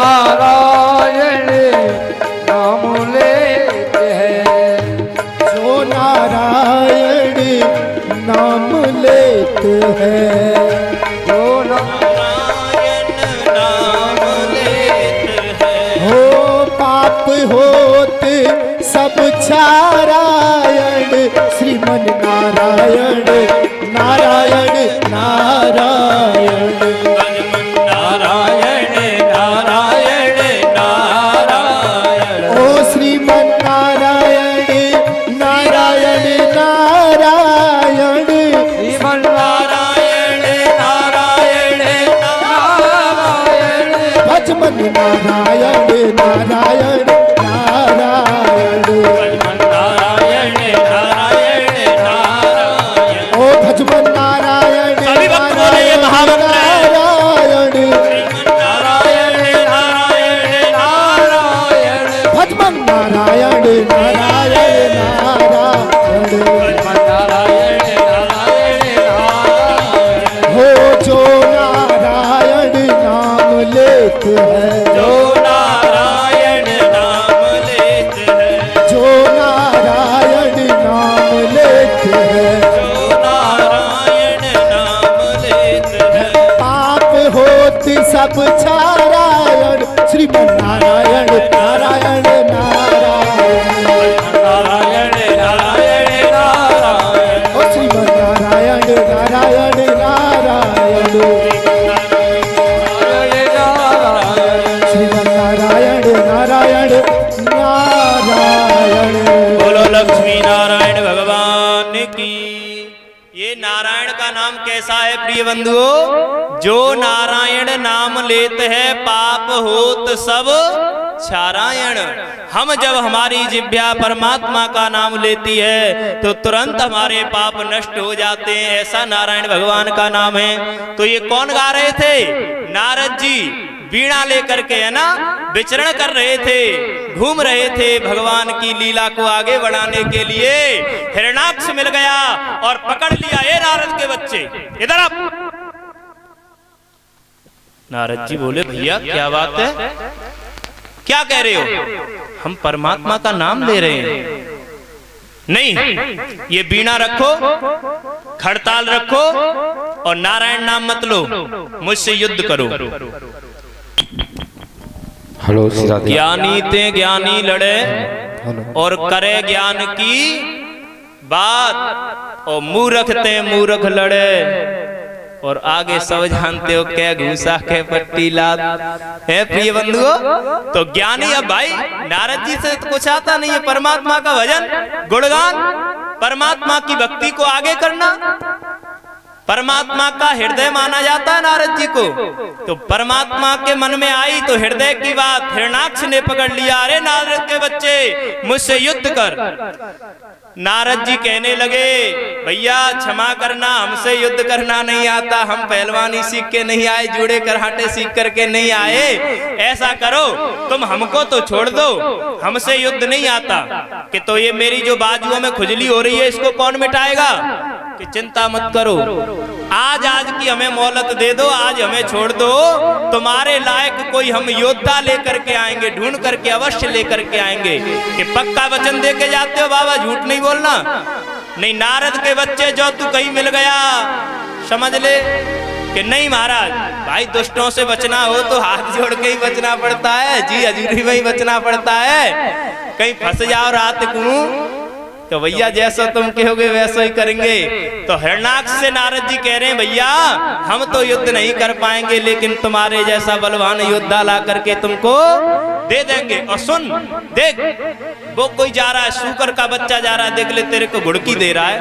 नारायण नाम लेते हैं, जो नारायण नाम लेते हैं, जो नारायण नाम लेते हैं। हो पाप होते सब छारायण, श्रीमन नारायण नारायण नारायण, नारायण नारायण नारायण। ओ श्रीमन नारायण नारायण नारायण, श्रीमन नारायण नारायण नारायण, भजमन नारायण नारायण नारायण, नारायण नारायण नारायण। ओ भजमन नारायण सभी भक्त बोले ये महाभक्त है। नारायण, नारायण नारायण नारायण। भजमन नारायण नारायण नारायण, नारायण नारायण नारायण, हो जो नारायण नाम लेते हैं, जो नारायण नाम लेते हैं, जो नारायण नाम लेते हैं, जो नारायण नाम लेते हैं। पाप होते सब छारायण, श्रीमन नारायण नारायण नारायण, नारायण नारायण नारायण। ओ श्रीमन नारायण नारायण नारायण, श्रीमन नारायण नारायण नारायण। बोलो लक्ष्मी नारायण भगवान की। ये नारायण का नाम कैसा है प्रिय बंधुओं? जो नारायण नाम लेते हैं पाप होत सब छारायण। हम जब हमारी जिह्वा परमात्मा का नाम लेती है तो तुरंत हमारे पाप नष्ट हो जाते हैं। ऐसा नारायण भगवान का नाम है। तो ये कौन गा रहे थे? नारद जी वीणा लेकर के, है ना, विचरण कर रहे थे, घूम रहे थे भगवान की लीला को आगे बढ़ाने के लिए। हिरणाक्ष मिल गया और पकड़ लिया। ये नारद के बच्चे इधर आप। नारद जी बोले भैया क्या बात है, क्या कह रहे हो? हम परमात्मा का नाम ले रहे हैं। नहीं, ये बीणा रखो, खड़ताल रखो और नारायण नाम मत लो, मुझसे युद्ध करो। हेलो ज्ञानी ते ज्ञानी लड़े और करे ज्ञान की बात, और मूर्ख ते मूर्ख लड़े और आगे सब जानते हो क्या घूसा के पट्टी लाद है प्रिय बंधुओं। तो ज्ञानी, अब भाई नारद जी से तो कुछ आता नहीं है। परमात्मा का भजन गुणगान, परमात्मा की भक्ति को आगे करना परमात्मा का हृदय माना जाता है नारद जी को। तो परमात्मा के मन में आई तो हृदय की बात हिरणाक्ष ने पकड़ लिया। अरे नारद के बच्चे, मुझसे युद्ध कर। नारद जी कहने लगे भैया क्षमा करना, हमसे युद्ध करना नहीं आता, हम पहलवानी सीख के नहीं आए, जूड़े कराटे सीख करके नहीं आए। ऐसा करो तुम हमको तो छोड़ दो, हमसे युद्ध नहीं आता। कि तो ये मेरी जो बाजुओं में खुजली हो रही है इसको कौन मिटाएगा? कि चिंता मत करो, आज की हमें मोहलत दे दो, आज हमें छोड़ दो, तुम्हारे लायक कोई हम योद्धा लेकर के आएंगे, ढूंढ करके अवश्य लेकर के आएंगे। कि पक्का वचन दे के जाते हो बाबा, झूठ नहीं बोलना। नहीं नारद के बच्चे, जो तू कहीं मिल गया समझ ले कि नहीं महाराज। भाई दुष्टों से बचना हो तो हाथ जोड़ के ही बचना पड़ता है, जी हजूरी में ही बचना पड़ता है। कहीं फंस जाओ रात को तो भैया जैसा तुम कहोगे वैसा ही करेंगे। तो हिरणाक्ष से नारद जी कह रहे हैं भैया हम तो युद्ध नहीं कर पाएंगे, लेकिन तुम्हारे जैसा बलवान योद्धा ला करके तुमको दे देंगे। और सुन देख, वो कोई जा रहा है, सूकर का बच्चा जा रहा है, देख ले तेरे को घुड़की दे रहा है।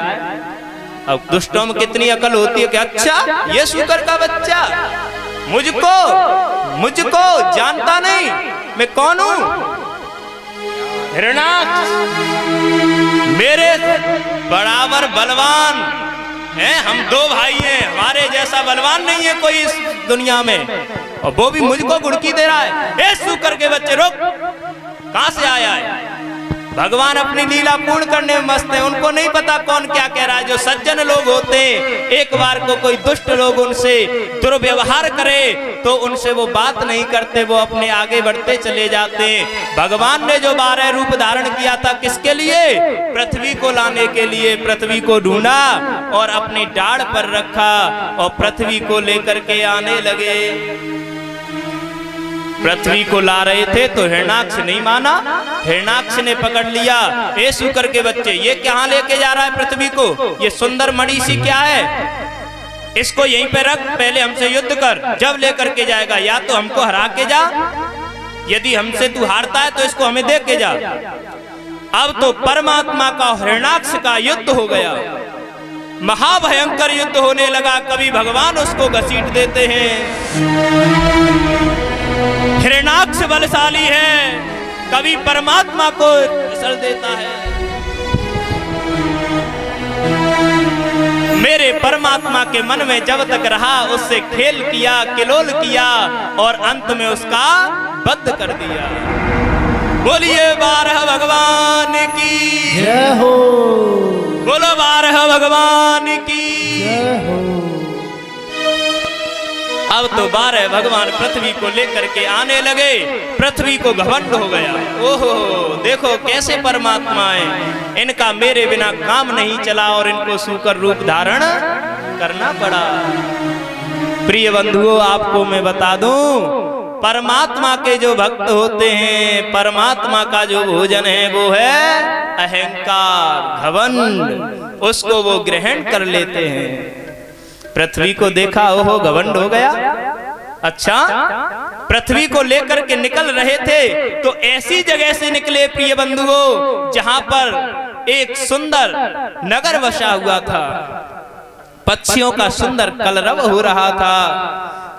अब दुष्टों में कितनी अकल होती है कि अच्छा ये सूकर का बच्चा मुझको जानता नहीं, मैं कौन हूं? हिरणाक्ष मेरे बराबर बलवान है, हम दो भाई हैं, हमारे जैसा बलवान नहीं है कोई इस दुनिया में, और वो भी मुझको घुड़की दे रहा है। ए सूकर के बच्चे रुक, कहां से आया है? भगवान अपनी लीला पूर्ण करने में मस्त है, उनको नहीं पता कौन क्या कह रहा है। जो सज्जन लोग होते हैं, एक बार को कोई दुष्ट लोग उनसे दुर्व्यवहार करे तो उनसे वो बात नहीं करते, वो अपने आगे बढ़ते चले जाते हैं। भगवान ने जो 12 रूप धारण किया था किसके लिए? पृथ्वी को लाने के लिए। पृथ्वी को ढूंढा और अपनी डाढ़ पर रखा और पृथ्वी को लेकर के आने लगे। पृथ्वी को ला रहे थे तो हिरणाक्ष नहीं माना, हिरणाक्ष ने पकड़ लिया। ए शुकर के बच्चे, ये कहाँ लेके जा रहा है पृथ्वी को? ये सुंदर मणि सी क्या है? इसको यहीं पे रख, पहले हमसे युद्ध कर, जब लेकर के जाएगा या तो हमको हरा के जा, यदि हमसे तू हारता है तो इसको हमें दे के जा। अब तो परमात्मा का हिरणाक्ष का युद्ध हो गया, महाभयंकर युद्ध होने लगा। कभी भगवान उसको घसीट देते हैं, हिरणाक्ष बलशाली है, कभी परमात्मा को फिसल देता है। मेरे परमात्मा के मन में जब तक रहा उससे खेल किया, किलोल किया और अंत में उसका वध कर दिया। बोलिए 12 भगवान की जय हो, बोलो 12 भगवान की जय हो। अब तो 12 भगवान पृथ्वी को लेकर के आने लगे, पृथ्वी को घमंड हो गया। ओहो, देखो कैसे परमात्मा है, इनका मेरे बिना काम नहीं चला और इनको सूकर रूप धारण करना पड़ा। प्रिय बंधुओं, आपको मैं बता दूं, परमात्मा के जो भक्त होते हैं, परमात्मा का जो भोजन है वो है अहंकार, घमंड, उसको वो ग्रहण कर लेते हैं। पृथ्वी को देखा, ओहो घमंड हो गया। अच्छा, पृथ्वी को लेकर के निकल रहे थे तो ऐसी जगह से निकले प्रिय बंधुओं जहां पर एक सुंदर नगर बसा हुआ था, पक्षियों का सुंदर कलरव हो रहा था,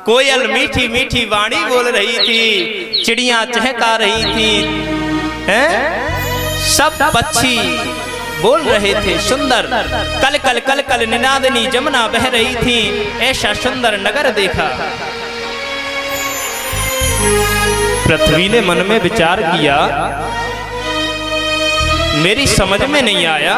कोयल मीठी मीठी वाणी बोल रही थी, चिड़ियां चहका रही थी, हैं? सब पक्षी बोल रहे थे, सुंदर कल कल कल कल निनादनी जमुना बह रही थी। ऐसा सुंदर नगर देखा। पृथ्वी ने मन में विचार किया, मेरी समझ में नहीं आया,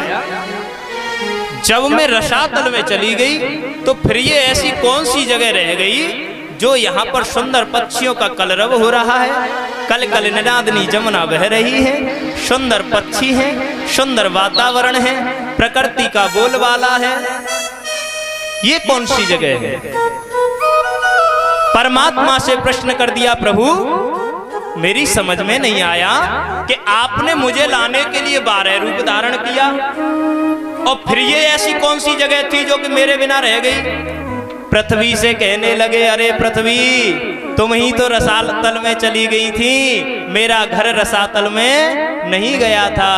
जब मैं रसातल में चली गई तो फिर ये ऐसी कौन सी जगह रह गई जो यहाँ पर सुंदर पक्षियों का कलरव हो रहा है, कल कल निनादनी जमुना बह रही है, सुंदर पक्षी हैं, सुंदर वातावरण है, प्रकृति का बोलबाला है, ये कौन सी जगह है? परमात्मा से प्रश्न कर दिया, प्रभु मेरी समझ में नहीं आया कि आपने मुझे लाने के लिए 12 रूप धारण किया और फिर ये ऐसी कौन सी जगह थी जो कि मेरे बिना रह गई। पृथ्वी से कहने लगे, अरे पृथ्वी, तुम ही तो रसातल में चली गई थी, मेरा घर रसातल में नहीं गया था।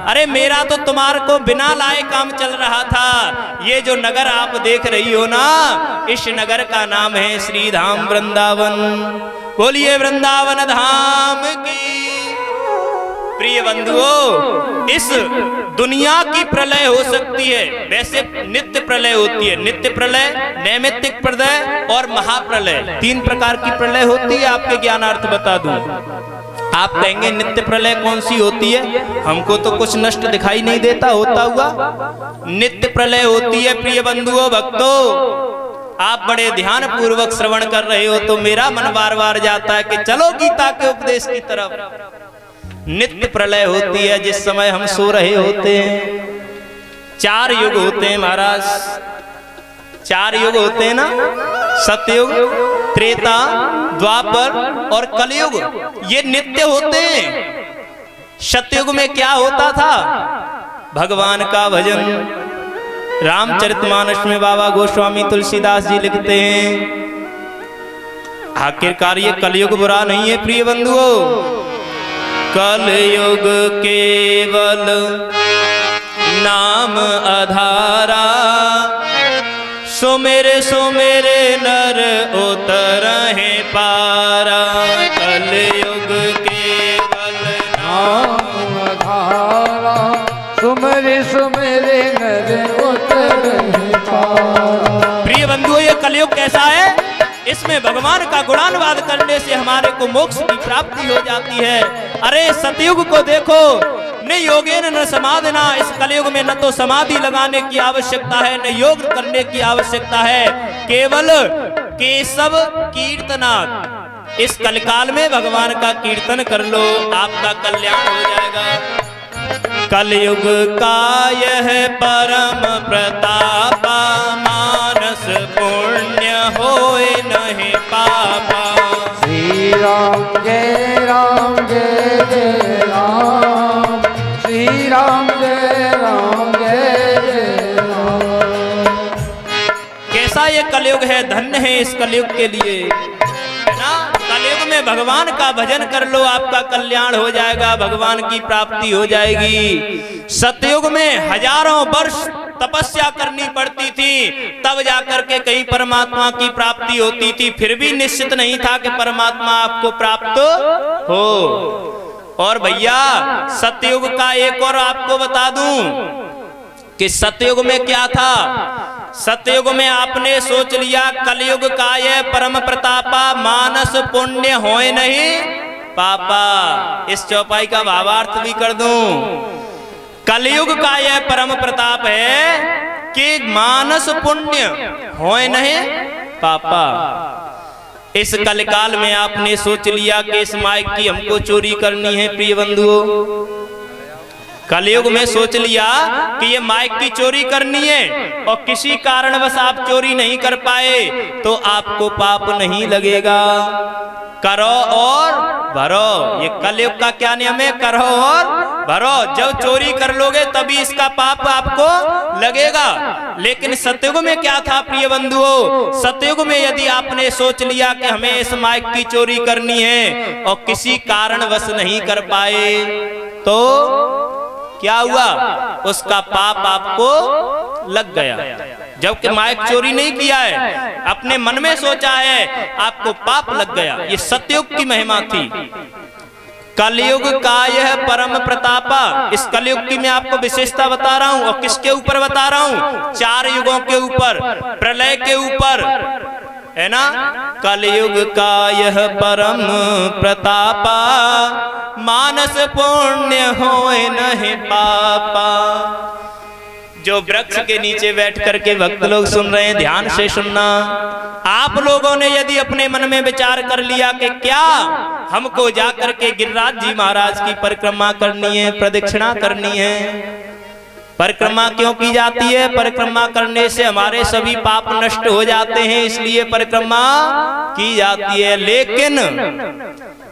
अरे मेरा तो तुम्हारे को बिना लाए काम चल रहा था। ये जो नगर आप देख रही हो ना, इस नगर का नाम है श्री धाम वृंदावन। बोलिए वृंदावन धाम की। प्रिय बंधुओं, इस दुनिया की प्रलय हो सकती है, वैसे नित्य प्रलय होती है, नित्य प्रलय, नैमित्तिक प्रलय और महाप्रलय, 3 प्रकार की प्रलय होती है। आपके ज्ञानार्थ बता दूं, आप कहेंगे नित्य प्रलय कौन सी होती है? हमको तो कुछ नष्ट दिखाई नहीं देता होता हुआ। नित्य प्रलय होती है प्रिय बंधुओं, भक्तों, आप बड़े ध्यान पूर्वक श्रवण कर रहे हो तो मेरा मन बार बार जाता है कि चलो गीता के उपदेश की तरफ। नित्य प्रलय होती है जिस समय हम सो रहे होते हैं। 4 युग होते हैं महाराज, 4 युग होते हैं ना, सतयुग, त्रेता, द्वापर और कलयुग, ये नित्य होते हैं। सतयुग में क्या होता था? भगवान का भजन। रामचरितमानस में बाबा गोस्वामी तुलसीदास जी लिखते हैं, आखिरकार ये कलयुग बुरा नहीं है प्रिय बंधुओं। कलयुग केवल नाम आधारा, सुमेरे सुमेरे नर उतरहि पारा। कलयुग केवल नाम आधारा, सुमेरे सुमेरे नर उतरहि पारा। प्रिय बंधुओं, ये कलयुग कैसा है? इसमें भगवान का गुणानुवाद करने से हमारे को मोक्ष की प्राप्ति हो जाती है। अरे सतयुग को देखो, न योगेन न समाधिना, इस कलयुग में न तो समाधि लगाने की आवश्यकता है न योग करने की आवश्यकता है, केवल केशव कीर्तनात्। इस कलकाल में भगवान का कीर्तन कर लो, आपका कल्याण हो जाएगा। कलयुग का यह परम प्रतापा, मानस पुण्य होए नहीं पापा। श्री राम जय राम जय जय राम, श्री राम जय राम जय जय राम। कैसा ये कलयुग है, धन्य है इस कलयुग के लिए, है ना। कलयुग में भगवान का भजन कर लो, आपका कल्याण हो जाएगा, भगवान की प्राप्ति हो जाएगी। सतयुग में हजारों वर्ष तपस्या करनी पड़ती थी, तब जाकर के कहीं परमात्मा की प्राप्ति होती थी, फिर भी निश्चित नहीं था कि परमात्मा आपको प्राप्त हो। और भैया सतयुग का एक और आपको बता दूं कि सतयुग में क्या था। सतयुग में आपने सोच लिया कलयुग का ये परम प्रतापा, मानस पुण्य होए नहीं पापा। इस चौपाई का भावार्थ भी कर दूं। कलयुग का यह परम प्रताप है कि मानस पुण्य होए नहीं पापा। इस कलकाल में आपने सोच लिया कि इस माइक की हमको चोरी करनी है। प्रिय बंधुओं, कलयुग में सोच लिया कि ये माइक की चोरी करनी है और किसी कारणवश आप चोरी नहीं कर पाए तो आपको पाप नहीं लगेगा। करो और भरो, ये कलयुग का क्या नियम है, करो और भरो। जब चोरी कर लोगे तभी इसका पाप आपको लगेगा। लेकिन सतयुग में क्या था प्रिय बंधुओं, सतयुग में यदि आपने सोच लिया कि हमें इस माइक की चोरी करनी है और किसी कारणवश नहीं कर पाए तो क्या हुआ, उसका पाप आपको लग गया। जबकि माइक चोरी नहीं किया है, अपने मन में सोचा है, आपको पाप लग गया। ये सतयुग की महिमा थी। कलयुग का यह परम प्रतापा, इस कलयुग की मैं आपको विशेषता बता रहा हूं। और किसके ऊपर बता रहा हूं, 4 युगों के ऊपर, प्रलय के ऊपर, है ना। कलयुग का यह परम प्रतापा, मानस पुण्य होए नहीं पापा। जो वृक्ष के नीचे बैठ करके भक्त लोग सुन रहे हैं, ध्यान से सुनना। आप लोगों ने यदि अपने मन में विचार कर लिया कि क्या हमको जाकर के गिरिराज जी महाराज की परिक्रमा करनी है, प्रदक्षिणा करनी है। परिक्रमा क्यों की जाती है, परिक्रमा करने से हमारे सभी पाप नष्ट हो जाते हैं, इसलिए परिक्रमा की जाती है। लेकिन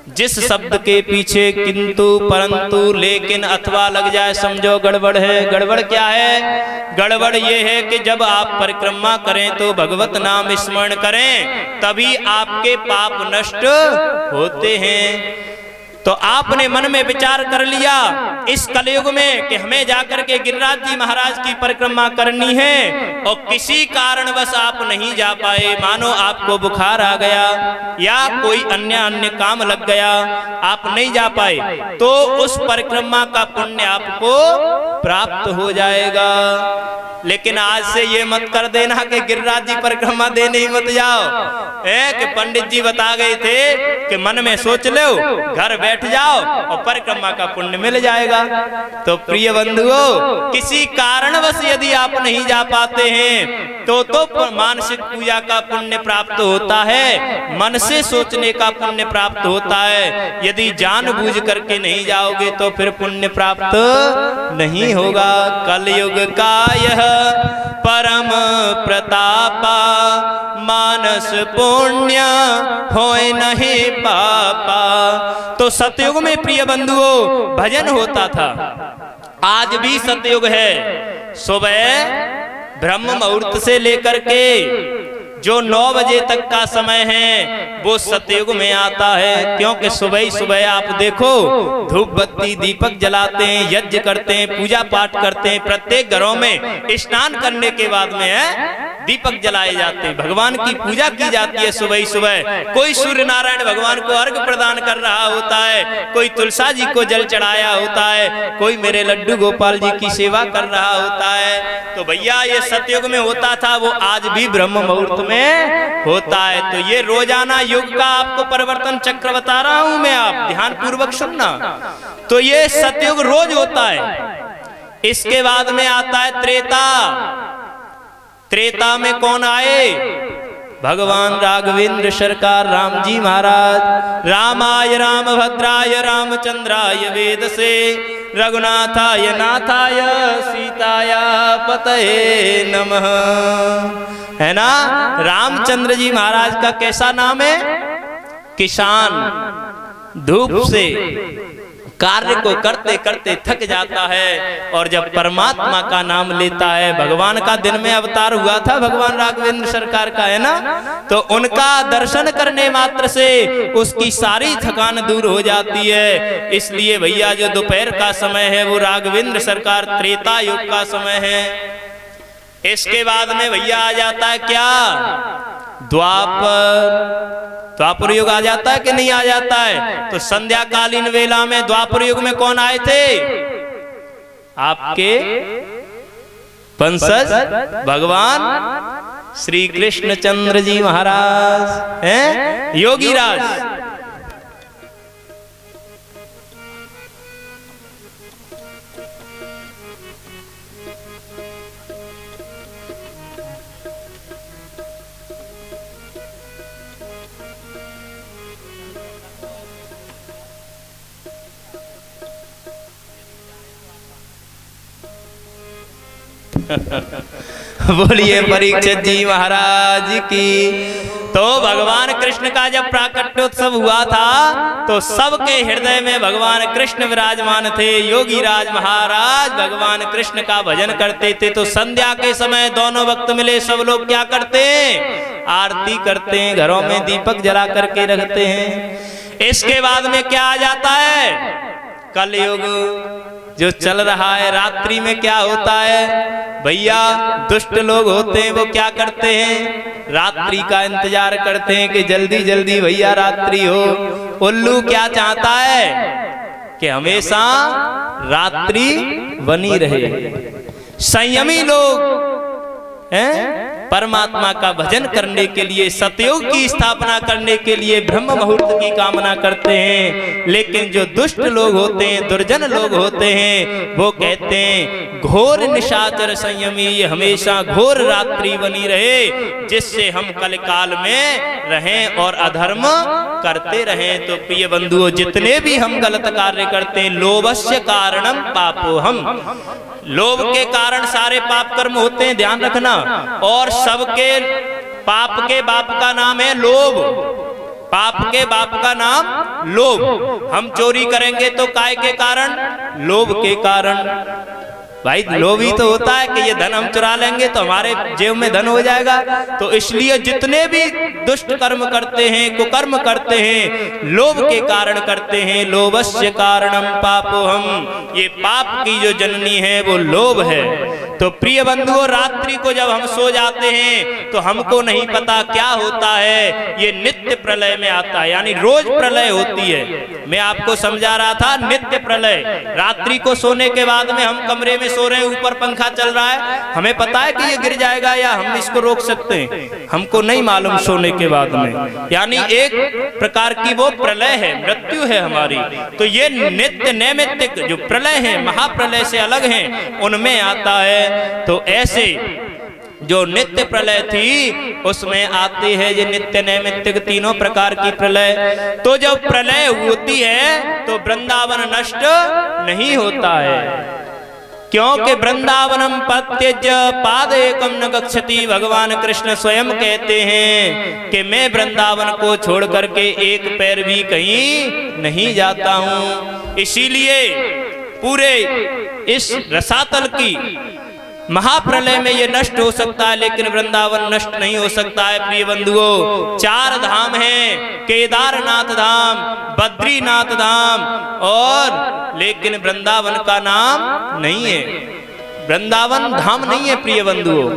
जिस शब्द के पीछे किंतु, परंतु, लेकिन, अथवा लग जाए, समझो गड़बड़ है। गड़बड़ क्या है, गड़बड़ ये है कि जब आप परिक्रमा करें तो भगवत नाम स्मरण करें, तभी आपके पाप नष्ट होते हैं। तो आपने मन में विचार कर लिया इस कलयुग में कि हमें जाकर के गिरिराज जी महाराज की परिक्रमा करनी है और किसी कारणवश आप नहीं जा पाए, मानो आपको बुखार आ गया या कोई अन्य काम लग गया, आप नहीं जा पाए, तो उस परिक्रमा का पुण्य आपको प्राप्त हो जाएगा। लेकिन आज से ये मत कर देना कि गिरिराज जी परिक्रमा देने ही मत जाओ, कि पंडित जी बता गए थे कि मन में सोच लो, घर बैठ जाओ और परिक्रमा का पुण्य मिल जाएगा। तो प्रिय बंधुओं, किसी कारणवश यदि आप नहीं जा पाते हैं तो मानसिक पूजा का पुण्य प्राप्त होता है, मन से सोचने का पुण्य प्राप्त होता है। यदि जानबूझ करके नहीं जाओगे तो फिर पुण्य प्राप्त नहीं होगा। कलयुग का यह परम प्रतापा, मानस पुण्य होए नहीं पापा। तो सतयुग में प्रिय बंधुओं भजन होता था, आज भी सतयुग है। सुबह ब्रह्म मुहूर्त से लेकर के जो 9 बजे तक का समय है वो सतयुग में आता है। क्योंकि सुबह ही सुबह आप देखो धूप बत्ती दीपक जलाते हैं, यज्ञ करते हैं, पूजा पाठ करते हैं। प्रत्येक घरों में स्नान करने के बाद में दीपक जलाए जाते हैं, भगवान की पूजा की जाती है सुबह ही सुबह। कोई सूर्य नारायण भगवान को अर्घ प्रदान कर रहा होता है, कोई तुलसा जी को जल चढ़ाया होता है, कोई मेरे लड्डू गोपाल जी की सेवा कर रहा होता है। तो भैया ये सतयुग में होता था, वो आज भी ब्रह्म मुहूर्त में होता है। तो ये रोजाना युग का आपको परिवर्तन चक्र बता रहा हूं मैं, आप ध्यान पूर्वक सुनना। तो ये सतयुग रोज होता है। इसके बाद में आता है त्रेता। त्रेता में कौन आए? भगवान राघवेंद्र सरकार राम जी महाराज। रामाय रामभद्राय रामचंद्राय वेद से रघुनाथाय नाथाय सीताय पतये नमः। है ना? रामचंद्र जी महाराज का कैसा नाम है? किसान धूप से कार्य को करते करते थक जाता है और जब परमात्मा का नाम लेता है, भगवान का दिन में अवतार हुआ था भगवान राघवेंद्र सरकार का, है ना? तो उनका दर्शन करने मात्र से उसकी सारी थकान दूर हो जाती है। इसलिए भैया जो दोपहर का समय है वो राघवेंद्र सरकार त्रेता युग का समय है। इसके बाद में भैया आ जाता है क्या? द्वापर युग आ जाता है कि नहीं आ जाता है? तो संध्याकालीन वेला में द्वापर युग में कौन आए थे? आपके वंशज भगवान श्री कृष्ण चंद्र जी महाराज हैं, योगीराज। बोलिए परीक्षित जी महाराज की। तो भगवान कृष्ण का जब प्राकट्योत्सव हुआ था तो सबके हृदय में भगवान कृष्ण विराजमान थे। योगीराज महाराज भगवान कृष्ण का भजन करते थे। तो संध्या के समय दोनों वक्त मिले सब लोग क्या करते हैं? आरती करते हैं, घरों में दीपक जला करके रखते हैं। इसके बाद में क्या आ जाता है? कलयुग जो चल रहा है। रात्रि में क्या होता है भैया? दुष्ट लोग होते हैं, वो क्या करते हैं? रात्रि का इंतजार करते हैं कि जल्दी जल्दी भैया रात्रि हो। उल्लू क्या चाहता है? कि हमेशा रात्रि बनी रहे। संयमी लोग हैं परमात्मा का भजन करने के लिए, सतयुग की स्थापना करने के लिए ब्रह्म मुहूर्त की कामना करते हैं। लेकिन जो दुष्ट लोग होते हैं, दुर्जन लोग होते हैं, वो कहते हैं घोर निशाचर संयमी, ये हमेशा घोर रात्रि बनी रहे जिससे हम कलकाल में रहें और अधर्म करते रहें। तो प्रिय बंधुओं, जितने भी हम गलत कार्य करते हैं, लोभस्य कारणम पापोहम, लोभ के कारण सारे पाप कर्म होते हैं, ध्यान रखना। और सबके पाप के बाप का नाम है लोभ। पाप के बाप का नाम लोभ। हम चोरी करेंगे तो काय के कारण? लोभ के कारण। भाई लोभ ही तो होता है कि ये धन हम चुरा लेंगे तो हमारे जेब में धन हो जाएगा। तो इसलिए जितने भी दुष्ट कर्म करते हैं, कुकर्म करते हैं, लोभ के कारण करते हैं। लोभस्य कारणम पापोहम, ये पाप की जो जननी है वो लोभ है। तो प्रिय बंधुओं, रात्रि को जब हम सो जाते हैं तो हमको नहीं पता क्या होता है। ये नित्य प्रलय में आता है, यानी रोज प्रलय होती है। मैं आपको समझा रहा था नित्य प्रलय। रात्रि को सोने के बाद में हम कमरे में सो रहे हैं, ऊपर पंखा चल रहा है, हमें पता है कि ये गिर जाएगा या हम इसको रोक सकते हैं? हमको नहीं मालूम सोने के बाद में। यानी एक प्रकार की वो प्रलय है, मृत्यु है हमारी। तो ये नित्य नैमित्तिक जो प्रलय है, महाप्रलय से अलग है, उनमें आता है। तो ऐसे जो नित्य प्रलय थी उसमें आती है ये नित्य नैमित्तिक तीनों प्रकार की प्रलय। तो जब प्रलय होती है तो वृंदावन नष्ट नहीं होता है, क्योंकि वृंदावनम पत्यज पाद एकम न गच्छति। भगवान कृष्ण स्वयं कहते हैं कि मैं वृंदावन को छोड़ करके एक पैर भी कहीं नहीं जाता हूं। इसीलिए पूरे इस रसातल की महाप्रलय में ये नष्ट हो सकता है, लेकिन वृंदावन नष्ट नहीं हो सकता है। प्रिय बंधुओं, 4 धाम हैं, केदारनाथ धाम, बद्रीनाथ धाम और लेकिन वृंदावन का नाम नहीं है। वृंदावन धाम नहीं है प्रिय बंधुओं।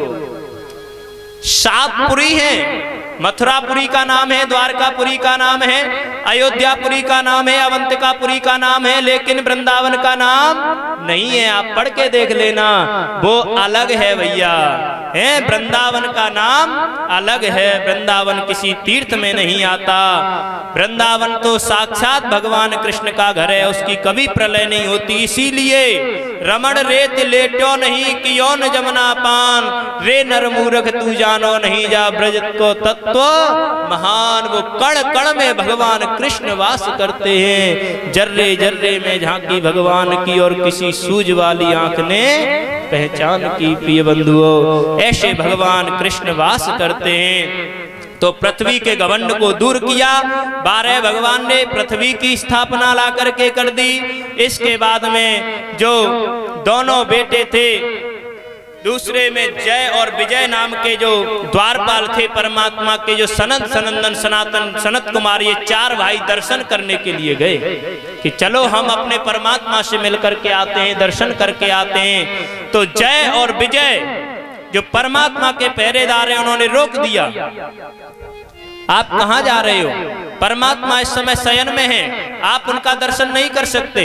7 पुरी हैं, मथुरापुरी का नाम है, द्वारकापुरी का नाम है, अयोध्यापुरी का नाम है, अवंतिकापुरी का नाम है, लेकिन वृंदावन का नाम नहीं है। आप पढ़ के देख लेना, वो अलग है भैया, है वृंदावन का नाम अलग है। वृंदावन किसी तीर्थ में नहीं आता। वृंदावन तो साक्षात भगवान कृष्ण का घर है, उसकी कभी प्रलय नहीं होती। इसीलिए रमण रेत लेटो नहीं कियो न जमुना पान, रे नर मूर्ख तू जानो नहीं जा ब्रज को तत्व महान। वो कण कण में भगवान कृष्ण वास करते हैं, जर्रे जर्रे में झांकी भगवान की और किसी सूझ वाली आंख ने पहचान की। प्रिय बंधुओं, ऐसे भगवान कृष्ण वास करते हैं। तो पृथ्वी के घमंड को दूर किया। 12 भगवान ने पृथ्वी की स्थापना ला करके कर दी। इसके बाद में जो दोनों बेटे थे, दूसरे में जय और विजय नाम के जो द्वारपाल थे परमात्मा के, जो सनत सनंदन सनातन सनत कुमार, ये 4 भाई दर्शन करने के लिए गए कि चलो हम अपने परमात्मा से मिल करके आते हैं, दर्शन करके आते हैं। तो जय और विजय जो परमात्मा के पहरेदार हैं, उन्होंने रोक दिया। आप कहां जा रहे हो? परमात्मा इस समय शयन में है, आप उनका दर्शन नहीं कर सकते।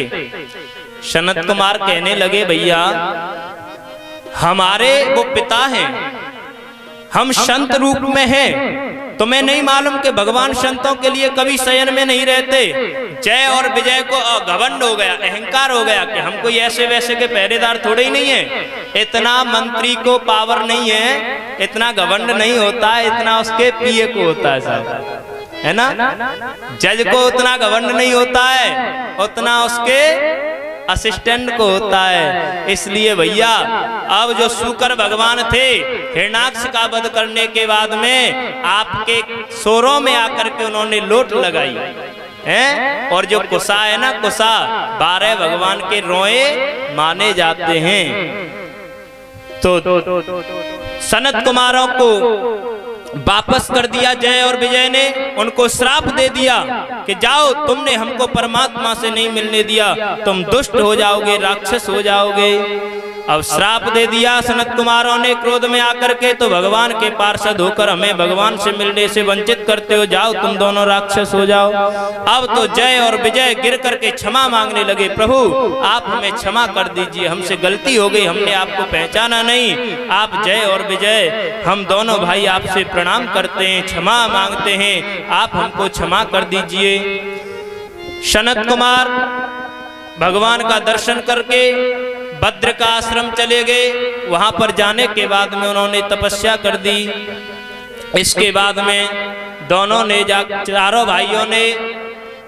सनत कुमार कहने लगे, भैया हमारे वो पिता हैं, हम संत रूप में हैं, तुम्हें नहीं मालूम कि भगवान संतों के लिए कभी शयन में नहीं रहते। जय और विजय को घमंड हो गया, अहंकार हो गया कि हम कोई ऐसे वैसे के पहरेदार थोड़े ही नहीं है। इतना मंत्री को पावर नहीं है, इतना घमंड नहीं होता, इतना उसके पीए को होता है साहब, है ना। जज को उतना घमंड नहीं होता है, उतना उसके असिस्टेंट को होता है। इसलिए भैया अब जो शूकर भगवान थे, हिरणाक्ष का वध करने के बाद में आपके सोरों में आकर के उन्होंने लोट लगाई है। और जो कुसा है ना, कुसा 12 भगवान के रोए माने जाते हैं। तो सनत कुमारों को वापस कर दिया जय और विजय ने, उनको श्राप दे दिया कि जाओ, तुमने हमको परमात्मा से नहीं मिलने दिया, तुम दुष्ट हो जाओगे, राक्षस हो जाओगे। अब श्राप दे दिया सनत कुमारों ने क्रोध में आकर के, तो भगवान के पार्षद होकर हमें भगवान से मिलने से वंचित करते हो, जाओ तुम दोनों राक्षस हो जाओ। अब तो जय और विजय गिर करके क्षमा मांगने लगे, प्रभु आप हमें क्षमा कर दीजिए, हमसे गलती हो गई, हमने आपको पहचाना नहीं। आप जय और विजय हम दोनों भाई आपसे प्रणाम करते हैं, क्षमा मांगते हैं, आप हमको क्षमा कर दीजिए। सनत कुमार भगवान का दर्शन करके भद्र का आश्रम चले गए। वहां पर जाने के बाद में उन्होंने तपस्या कर दी। इसके बाद में दोनों ने चारों भाइयों ने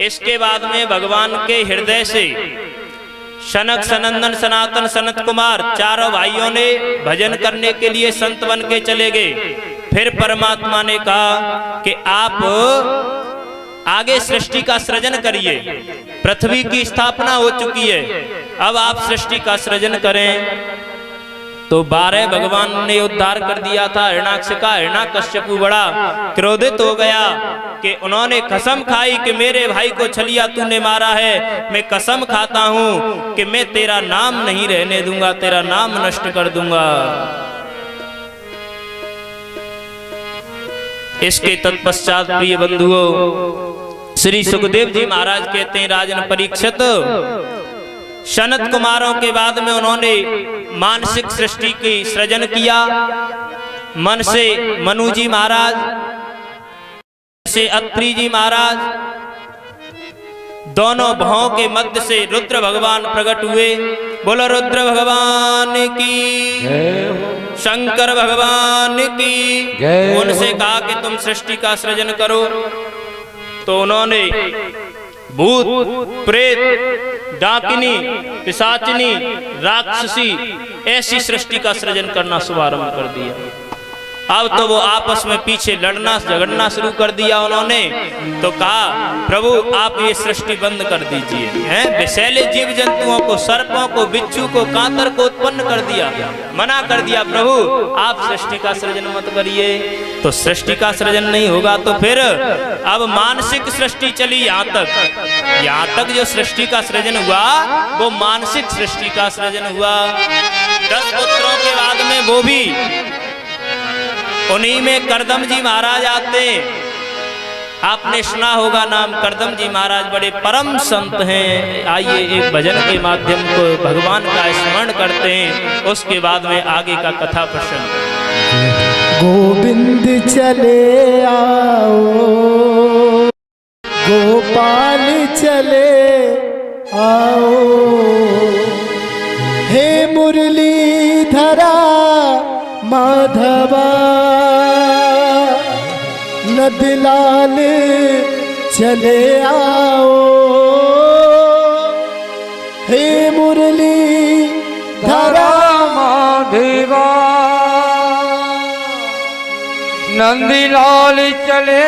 इसके बाद में भगवान के हृदय से सनक सनंदन सनातन सनत कुमार चारों भाइयों ने भजन करने के लिए संत बन के चले गए। फिर परमात्मा ने कहा कि आप आगे सृष्टि का सृजन करिए, पृथ्वी की स्थापना हो चुकी है, अब आप सृष्टि का सृजन करें। तो 12 भगवान ने उद्धार कर दिया था हिरणाक्ष का। हिरणाकश्यपु बड़ा क्रोधित हो गया कि उन्होंने कसम खाई कि मेरे भाई को छलिया तूने मारा है, मैं कसम खाता हूं कि मैं तेरा नाम नहीं रहने दूंगा, तेरा नाम नष्ट कर दूंगा। इसके तत्पश्चात प्रिय बंधुओं श्री सुखदेव जी महाराज कहते हैं, राजन परीक्षित सनत कुमारों के बाद में उन्होंने मानसिक सृष्टि की सृजन किया। मन से मनु जी महाराज, से अत्रि जी महाराज, दोनों भावों के मध्य से रुद्र भगवान प्रकट हुए। बोलो रुद्र भगवान की, शंकर भगवान की। उनसे कहा कि तुम सृष्टि का सृजन करो। तो उन्होंने भूत प्रेत डाकिनी पिशाचिनी राक्षसी ऐसी सृष्टि का सृजन करना शुभारंभ कर दिया। अब तो वो आपस में पीछे लड़ना झगड़ना शुरू कर दिया उन्होंने। तो कहा प्रभु आप ये सृष्टि बंद कर दीजिए, हैं विषैले जीव जंतुओं को, सर्पों को, बिच्छू को, कांतर को उत्पन्न कर दिया, मना कर दिया प्रभु आप सृष्टि का सृजन मत करिए। तो सृष्टि का सृजन नहीं होगा तो फिर अब मानसिक सृष्टि चली। यहाँ तक जो सृष्टि का सृजन हुआ वो मानसिक सृष्टि का सृजन हुआ। 10 पुत्रों के बाद में वो भी उन्हीं में करदम जी महाराज आते हैं। आपने सुना होगा नाम करदम जी महाराज, बड़े परम संत हैं। आइए एक भजन के माध्यम को भगवान का स्मरण करते हैं, उसके बाद में आगे का कथा प्रसंग। गोविंद चले आओ, गोपाल चले आओ, हे मुरलीधरा माधवा, नंदलाल चले आओ, हे मुरलीधरा माधवा, नंदलाल चले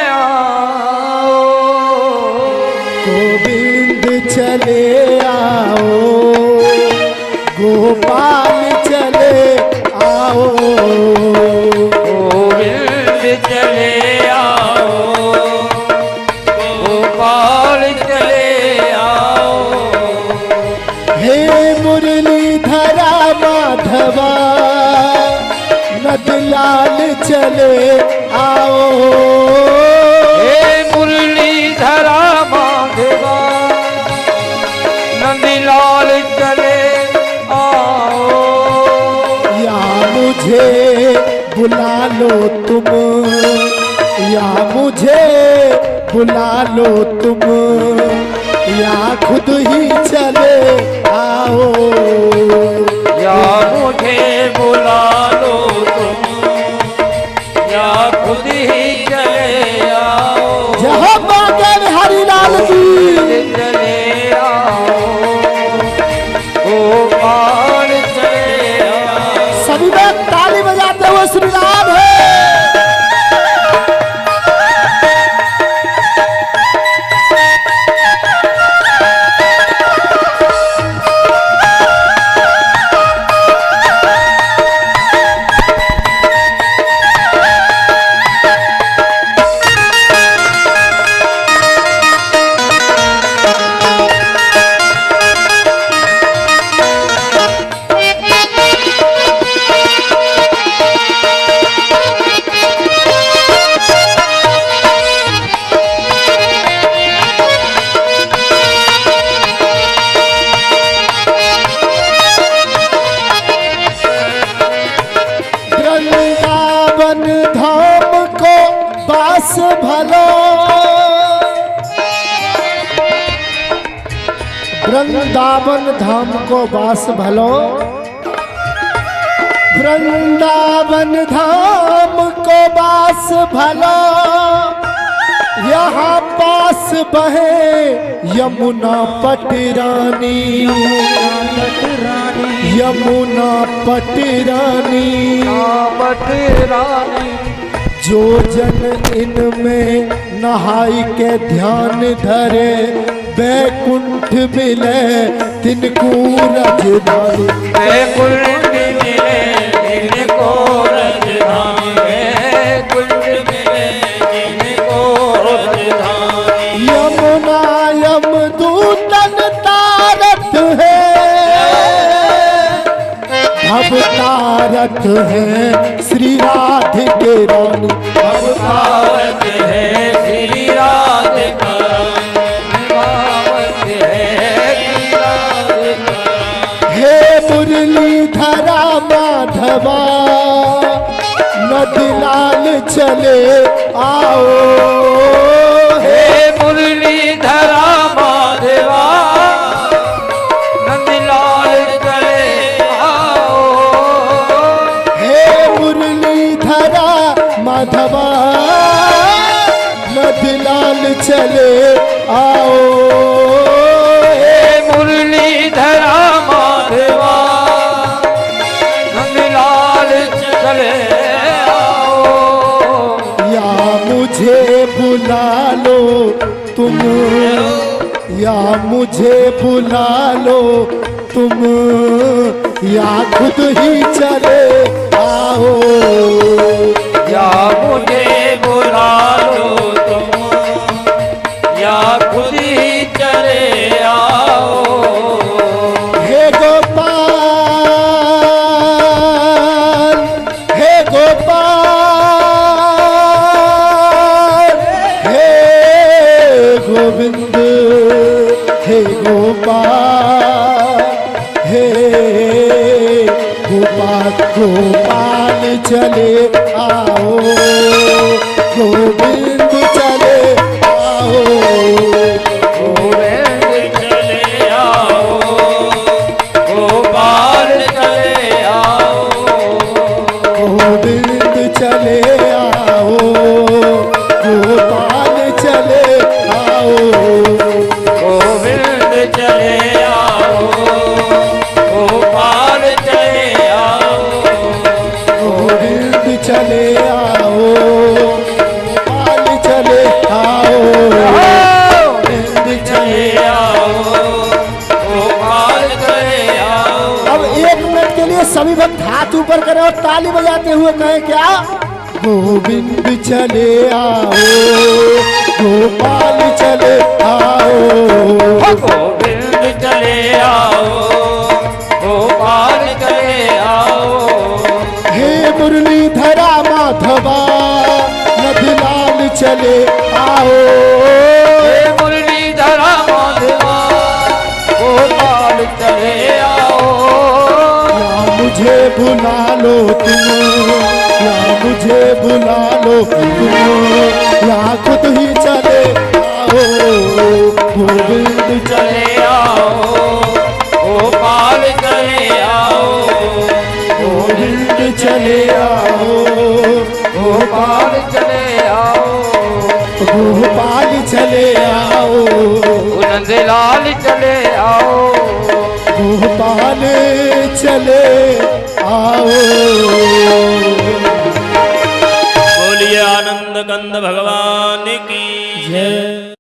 आओ, गोविंद चले आओ, गोपाल चले आओ, गोविंद चले आओ, गोपाल चले आओ, हे मुरलीधरा माधवा, नंदलाल चले आओ, हे मुरलीधरा माधवा, नंदलाल चले आओ, या मुझे बुला लो तुम, या मुझे बुला लो तुम, या खुद ही चले आओ, या मुझे बुला लो तुम, या खुद ही चले आओ, जहाँ बागल हरिलाल जी चले आओ, गोपाल चले आओ। सभी में ताली बजाते हुए श्री राम है। वृंदावन धाम को बास भलो, वृंदावन धाम को बास भलो, वृंदावन धाम को बास भलो, यहाँ पास बहे यमुना पटरानी, यमुना पटरानी, पटरानी, जो जन इनमें नहाई के ध्यान धरे, बैकुंठ मिले तिनको राजधानी, बैकुंठ मिले जिनको राजधानी, बैकुंठ मिले जिनको राजधानी, यमुना यमदूतन तारत है, अवतारत है श्री राधिके रानी, अवतारत है श्री राधिका रानी, अवतारत है श्री राधिका रानी। हे मुरलीधरा माधवा, नंदलाल चले आओ, हे मुरलीधरा माधवा, नंदलाल चले आओ, हे मुरलीधरा माधवा, नंदलाल चले आओ, हे मुरलीधरा माधवा, नंदलाल चले आओ, या मुझे बुला लो तुम, या मुझे बुला लो तुम, या खुद ही चले आओ, या मुझे बुला लो तुम, या खुद ही चले आओ, हे गोपाल, हे गोपाल, हे गोपाल हे गोपाल गोपाल चले आओ गोविंद चले आओ गोविंद चले आओ गोपाल चले आओ गोविंद चले आओ गोपाल चले आओ गोविंद चले आओ गोपाल चले आओ गोविंद चले आओ गोपाल चले आओ गोविंद चले आओ गोपाल चले आओ। अब 1 मिनट के लिए सभी भक्त हाथ ऊपर करें और ताली बजाते हुए कहें क्या गोविंद चले आओ गोपाल चले आओ गोविंद चले आओ गोपाल चले आओ हे मुरलीधरा माधवा नंदलाल चले आओ हे मुरलीधरा माधवा गोपाल चले आओ या मुझे बुला लो तुम या मुझे बुला लो तुम या खुद ही चले आओ गोविंद चले आओ गोपाल चले आओ गोविंद चले आओ गोपाल चले आओ गोपाल चले आओ नंदलाल चले आओ गोपाल चले आओ। बोलिए आनंद कंद भगवान की जय।